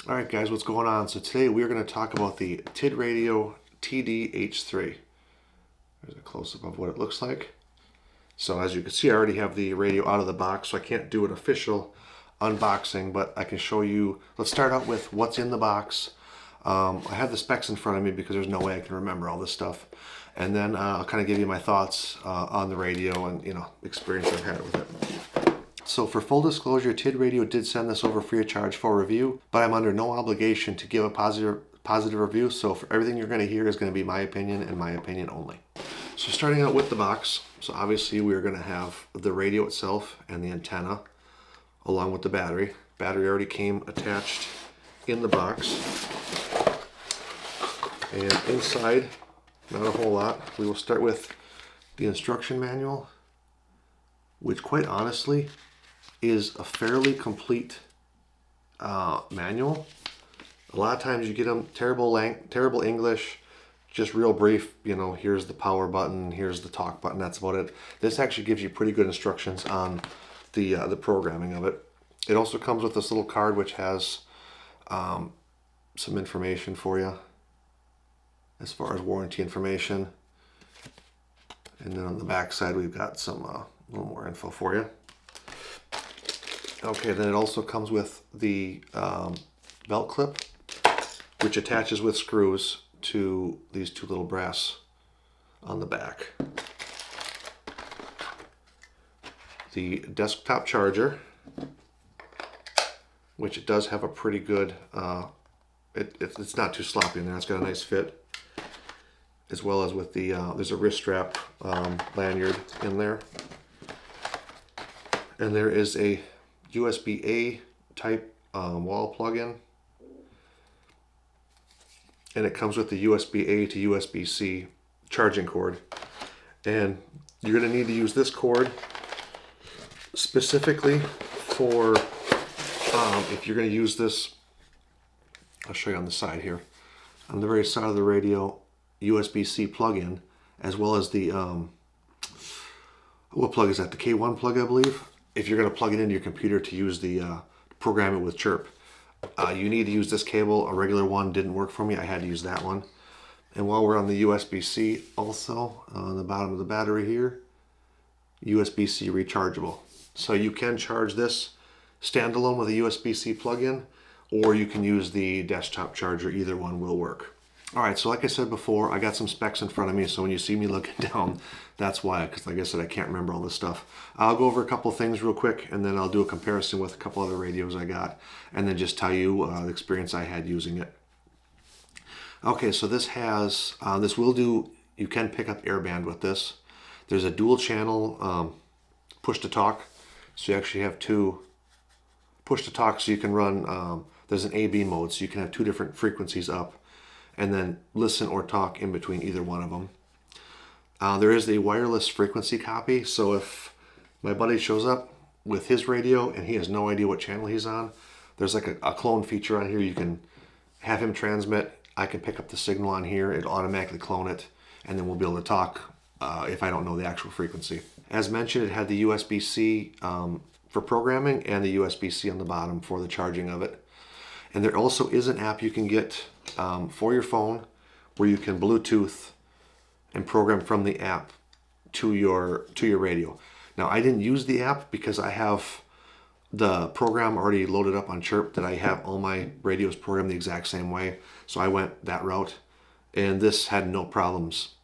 Alright guys, what's going on? So today we're going to talk about the Tidradio TD H3. There's a close-up of what it looks like. So as you can see, I already have the radio out of the box, so I can't do an official unboxing, but I can show you. Let's start out with what's in the box. I have the specs in front of me because there's no way I can remember all this stuff. And then I'll kind of give you my thoughts on the radio and experience I've had with it. So for full disclosure, Tidradio did send this over free of charge for review, but I'm under no obligation to give a positive review. So for everything you're going to hear is going to be my opinion and my opinion only. So starting out with the box, so obviously we're going to have the radio itself and the antenna along with the battery. Battery already came attached in the box. And inside, not a whole lot. We will start with the instruction manual, which quite honestly is a fairly complete manual. A lot of times you get them terrible English, just real brief, here's the power button, here's the talk button, that's about it. This actually gives you pretty good instructions on the programming of it. It also comes with this little card which has some information for you as far as warranty information. And then on the back side we've got some a little more info for you. Okay, then it also comes with the belt clip, which attaches with screws to these two little brass on the back. The desktop charger, which it does have a pretty good, it's not too sloppy in there, it's got a nice fit, as well as with the, there's a wrist strap lanyard in there. And there is a USB-A type wall plug-in, and it comes with the USB-A to USB-C charging cord. And you're going to need to use this cord specifically for if you're going to use this. I'll show you on the side here, on the very side of the radio, USB-C plug-in, as well as the what plug is that? The K1 plug, I believe. If you're going to plug it into your computer to use the program it with Chirp, you need to use this cable. A regular one didn't work for me. I had to use that one. And while we're on the USB-C, also on the bottom of the battery here, USB-C rechargeable. So you can charge this standalone with a USB-C plug-in, or you can use the desktop charger. Either one will work. All right, so like I said before, I got some specs in front of me, so when you see me looking down, that's why, because like I said, I can't remember all this stuff. I'll go over a couple things real quick, and then I'll do a comparison with a couple other radios I got, and then just tell you the experience I had using it. Okay, so this has, this will do, you can pick up airband with this. There's a dual channel push to talk, so you actually have two push to talk, so you can run, there's an A/B mode, so you can have two different frequencies up, and then listen or talk in between either one of them. There is a wireless frequency copy, so if my buddy shows up with his radio and he has no idea what channel he's on, there's like a clone feature on here. You can have him transmit, I can pick up the signal on here, it'll automatically clone it, and then we'll be able to talk if I don't know the actual frequency. As mentioned, it had the USB-C for programming and the USB-C on the bottom for the charging of it. And there also is an app you can get for your phone where you can Bluetooth and program from the app to your radio. Now, I didn't use the app because I have the program already loaded up on Chirp, that I have all my radios programmed the exact same way. So I went that route, and this had no problems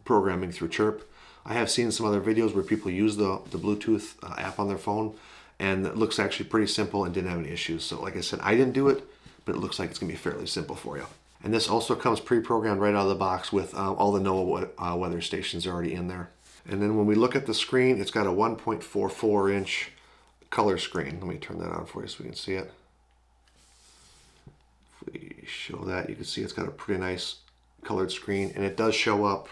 programming through Chirp. I have seen some other videos where people use the Bluetooth app on their phone, and it looks actually pretty simple and didn't have any issues. So like I said, I didn't do it, but it looks like it's going to be fairly simple for you. And this also comes pre-programmed right out of the box with all the NOAA weather stations already in there. And then when we look at the screen, it's got a 1.44 inch color screen. Let me turn that on for you so we can see it. If we show that, you can see it's got a pretty nice colored screen, and it does show up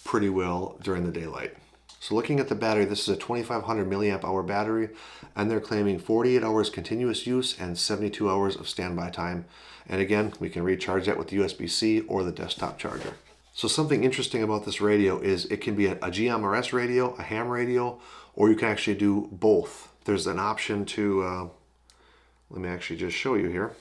pretty well during the daylight. So looking at the battery, this is a 2500 milliamp hour battery, and they're claiming 48 hours continuous use and 72 hours of standby time. And again, we can recharge that with the USB-C or the desktop charger. So something interesting about this radio is it can be a GMRS radio, a ham radio, or you can actually do both. There's an option to, let me actually just show you here.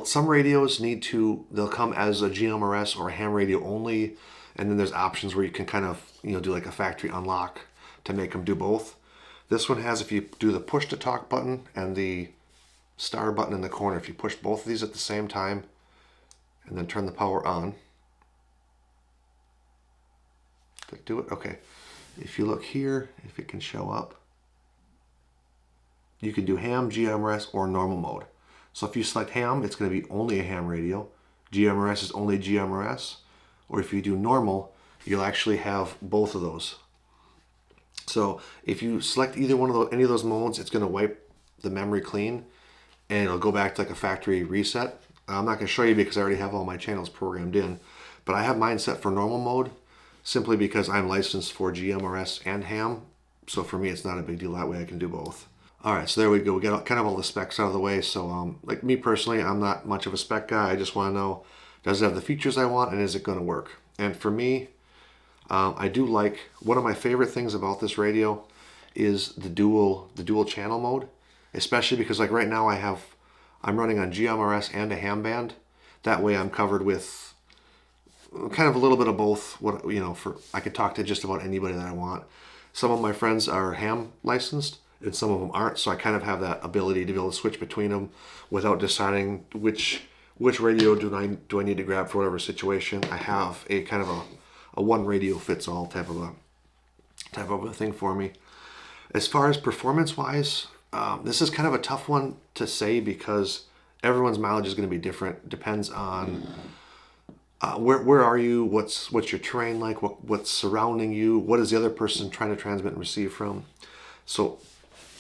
Some radios they'll come as a GMRS or a ham radio only, and then there's options where you can kind of, do like a factory unlock to make them do both. This one has, if you do the push to talk button and the star button in the corner, if you push both of these at the same time and then turn the power on. Did it do it? Okay. If you look here, if it can show up, you can do ham, GMRS, or normal mode. So if you select ham, it's going to be only a ham radio. GMRS is only GMRS. Or if you do normal, you'll actually have both of those. So if you select either one of those, any of those modes, it's going to wipe the memory clean and it'll go back to like a factory reset. I'm not going to show you because I already have all my channels programmed in, but I have mine set for normal mode simply because I'm licensed for GMRS and ham. So for me, it's not a big deal. That way I can do both. All right, so there we go. We got kind of all the specs out of the way. So like me personally, I'm not much of a spec guy. I just want to know, does it have the features I want and is it going to work? And for me, I do like, one of my favorite things about this radio is the dual channel mode, especially because like right now I'm running on GMRS and a ham band. That way I'm covered with kind of a little bit of both. I can talk to just about anybody that I want. Some of my friends are ham licensed and some of them aren't, so I kind of have that ability to be able to switch between them without deciding which radio do I need to grab for whatever situation. I have a kind of a one radio fits all type of a thing for me. As far as performance wise, this is kind of a tough one to say because everyone's mileage is going to be different. Depends on where are you, what's your terrain like, what's surrounding you, what is the other person trying to transmit and receive from. So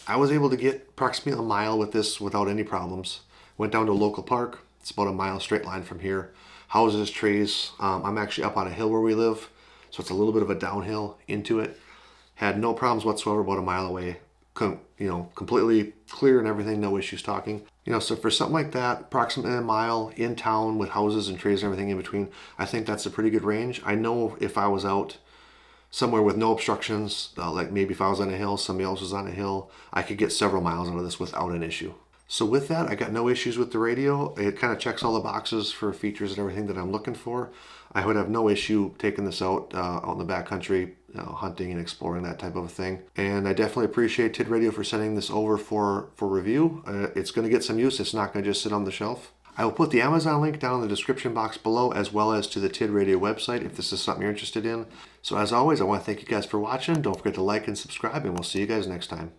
I was able to get approximately a mile with this without any problems. Went down to a local park. It's about a mile straight line from here. Houses, trees. I'm actually up on a hill where we live, so it's a little bit of a downhill into it. Had no problems whatsoever about a mile away. Completely clear and everything, no issues talking. So for something like that, approximately a mile in town with houses and trees and everything in between, I think that's a pretty good range. I know if I was out somewhere with no obstructions, like maybe if I was on a hill, somebody else was on a hill, I could get several miles out of this without an issue. So with that, I got no issues with the radio. It kind of checks all the boxes for features and everything that I'm looking for. I would have no issue taking this out in the backcountry, hunting and exploring, that type of a thing. And I definitely appreciate Tidradio for sending this over for review. It's going to get some use. It's not going to just sit on the shelf. I will put the Amazon link down in the description box below, as well as to the Tidradio website if this is something you're interested in. So as always, I want to thank you guys for watching. Don't forget to like and subscribe, and we'll see you guys next time.